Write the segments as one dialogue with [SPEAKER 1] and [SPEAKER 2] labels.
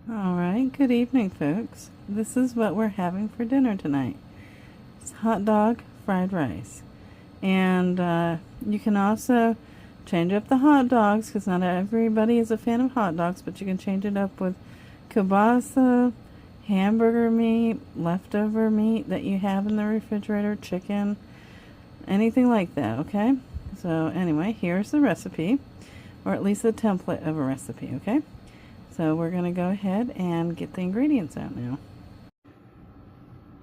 [SPEAKER 1] Alright, good evening, folks. This is what we're having for dinner tonight. It's hot dog, fried rice. And you can also change up the hot dogs, because not everybody is a fan of hot dogs, but you can change it up with kielbasa, hamburger meat, leftover meat that you have in the refrigerator, chicken, anything like that, okay? So anyway, here's the recipe, or at least the template of a recipe, okay? So we're going to go ahead and get the ingredients out now.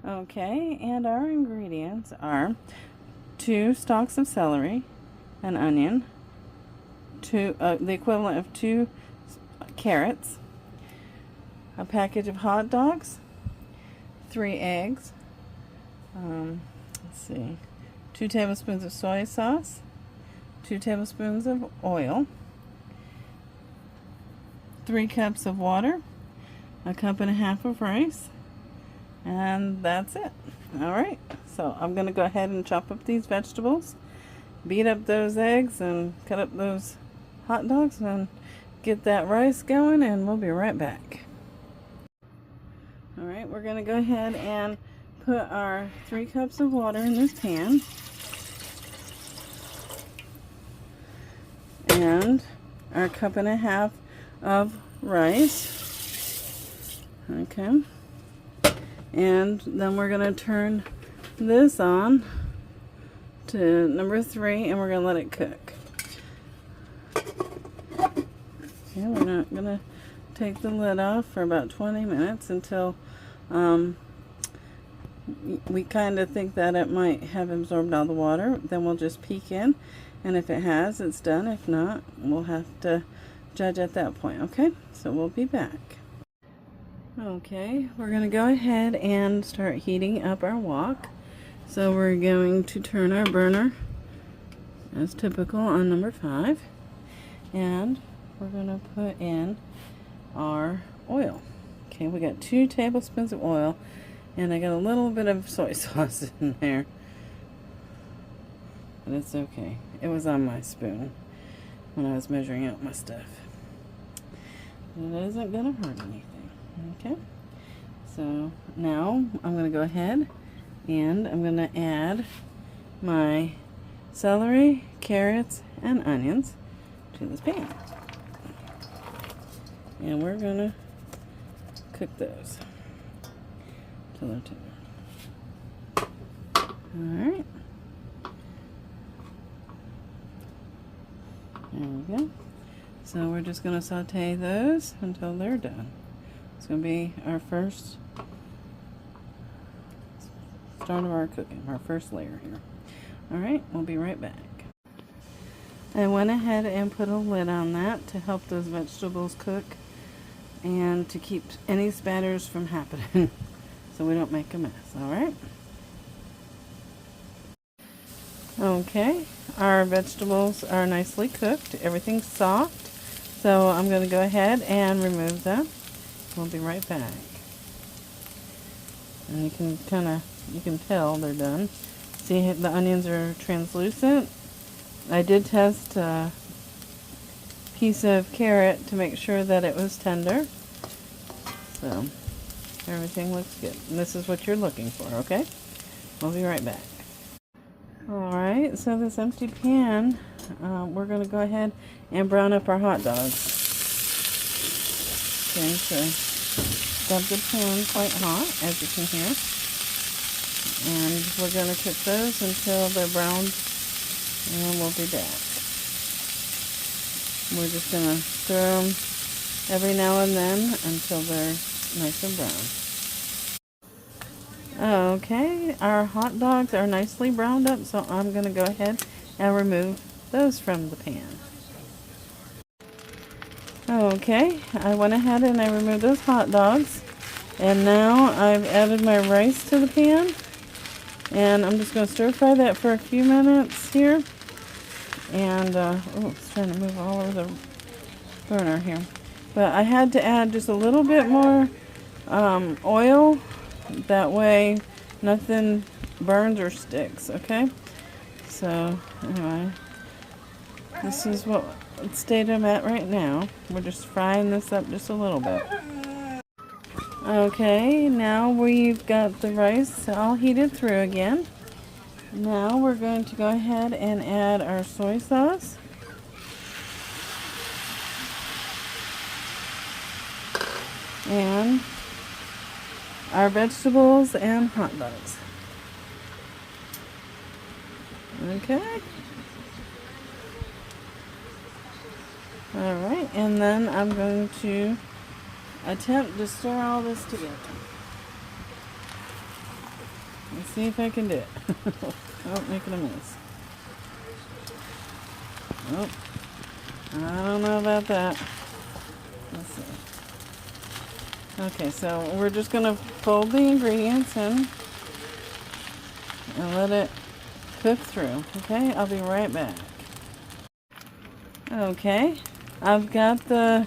[SPEAKER 1] Okay, and our ingredients are 2 stalks of celery, an onion, the equivalent of 2 carrots, a package of hot dogs, 3 eggs, let's see, 2 tablespoons of soy sauce, 2 tablespoons of oil, 3 cups of water, a cup and a half of rice, and that's it. Alright, so I'm going to go ahead and chop up these vegetables, beat up those eggs, and cut up those hot dogs, and get that rice going, and we'll be right back. Alright, we're going to go ahead and put our 3 cups of water in this pan, and our cup and a half of rice. Okay, and then we're going to turn this on to number 3, and we're going to let it cook. Okay, we're not going to take the lid off for about 20 minutes until we kind of think that it might have absorbed all the water. Then we'll just peek in, and if it has, it's done. If not, we'll have to judge at that point. Okay, so we'll be back. Okay, we're going to go ahead and start heating up our wok. So we're going to turn our burner as typical on number 5, and we're going to put in our oil. Okay, we got 2 tablespoons of oil, and I got a little bit of soy sauce in there, but it's okay. It was on my spoon when I was measuring out my stuff. It isn't gonna hurt anything. Okay, so now I'm gonna go ahead and I'm gonna add my celery, carrots, and onions to this pan, and we're gonna cook those till they're tender. Alright, there we go. So we're just going to saute those until they're done. It's going to be our first start of our cooking, our first layer here. Alright, we'll be right back. I went ahead and put a lid on that to help those vegetables cook and to keep any spatters from happening so we don't make a mess. Alright? Okay, our vegetables are nicely cooked. Everything's soft. So I'm going to go ahead and remove them. We'll be right back. And you can tell they're done. See, the onions are translucent. I did test a piece of carrot to make sure that it was tender. So everything looks good. And this is what you're looking for, okay? We'll be right back. Alright, so this empty pan, we're going to go ahead and brown up our hot dogs. Okay, so got the pan quite hot, as you can hear. And we're going to cook those until they're browned, and we'll be back. We're just going to stir them every now and then until they're nice and brown. Okay, our hot dogs are nicely browned up, so I'm going to go ahead and remove those from the pan. Okay, I went ahead and I removed those hot dogs, and now I've added my rice to the pan, and I'm just going to stir fry that for a few minutes here. And it's trying to move all over the burner here, but I had to add just a little bit more oil. That way nothing burns or sticks, okay? So, anyway, This is what state I'm at right now. We're just frying this up just a little bit. Okay, now we've got the rice all heated through again. Now we're going to go ahead and add our soy sauce. And our vegetables and hot dogs. Okay. Alright, and then I'm going to attempt to stir all this together. Let's see if I can do it. Oh, making a mess. Oh, I don't know about that. Let's see. Okay, so we're just going to fold the ingredients in and let it cook through. Okay, I'll be right back. Okay, I've got the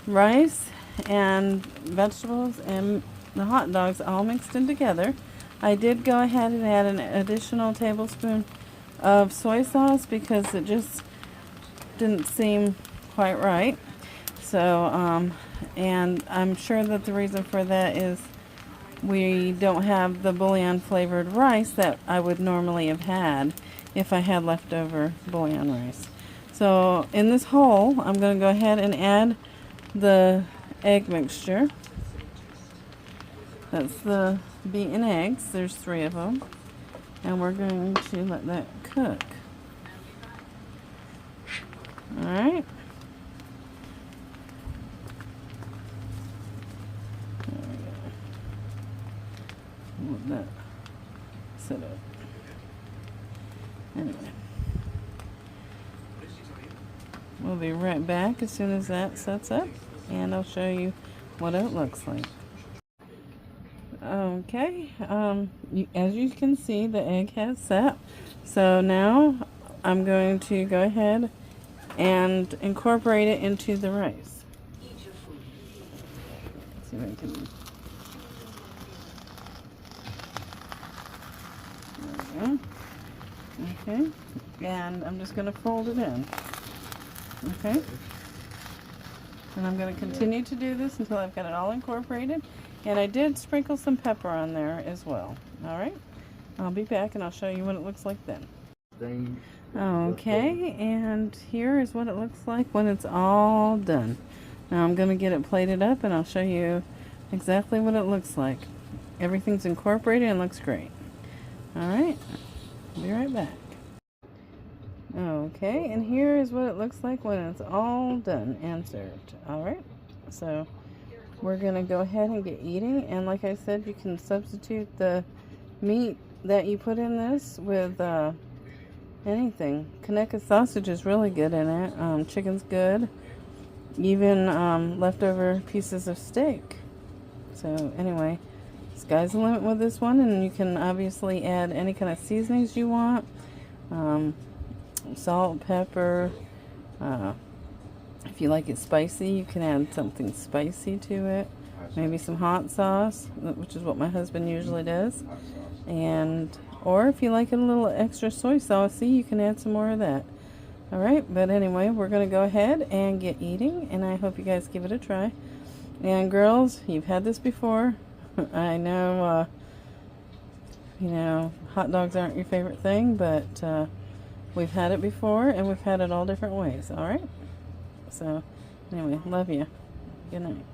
[SPEAKER 1] rice and vegetables and the hot dogs all mixed in together. I did go ahead and add an additional tablespoon of soy sauce because it just didn't seem quite right. So, and I'm sure that the reason for that is we don't have the bouillon flavored rice that I would normally have had if I had leftover bouillon rice. So in this whole, I'm going to go ahead and add the egg mixture. That's the beaten eggs. There's 3 of them. And we're going to let that cook. Alright. There we go. Let that sit up. Anyway. We'll be right back as soon as that sets up, and I'll show you what it looks like. Okay, as you can see, the egg has set. So now I'm going to go ahead and incorporate it into the rice. Let's see if I can. There we go. Okay, and I'm just going to fold it in. Okay, and I'm going to continue to do this until I've got it all incorporated. And I did sprinkle some pepper on there as well. Alright, I'll be back and I'll show you what it looks like then. Okay, and here is what it looks like when it's all done. Now I'm going to get it plated up and I'll show you exactly what it looks like. Everything's incorporated and looks great. Alright, I'll be right back. Okay, and here is what it looks like when it's all done and served. Alright, so we're going to go ahead and get eating. And like I said, you can substitute the meat that you put in this with anything. Kaneka sausage is really good in it. Chicken's good. Even leftover pieces of steak. So anyway, sky's the limit with this one. And you can obviously add any kind of seasonings you want. Salt, pepper. If you like it spicy, you can add something spicy to it. Maybe some hot sauce, which is what my husband usually does. And or if you like it a little extra soy saucy, you can add some more of that. Alright, but anyway, we're going to go ahead and get eating, and I hope you guys give it a try. And girls, you've had this before. I know, you know, hot dogs aren't your favorite thing, but we've had it before, and we've had it all different ways. Alright? So, anyway, love you. Good night.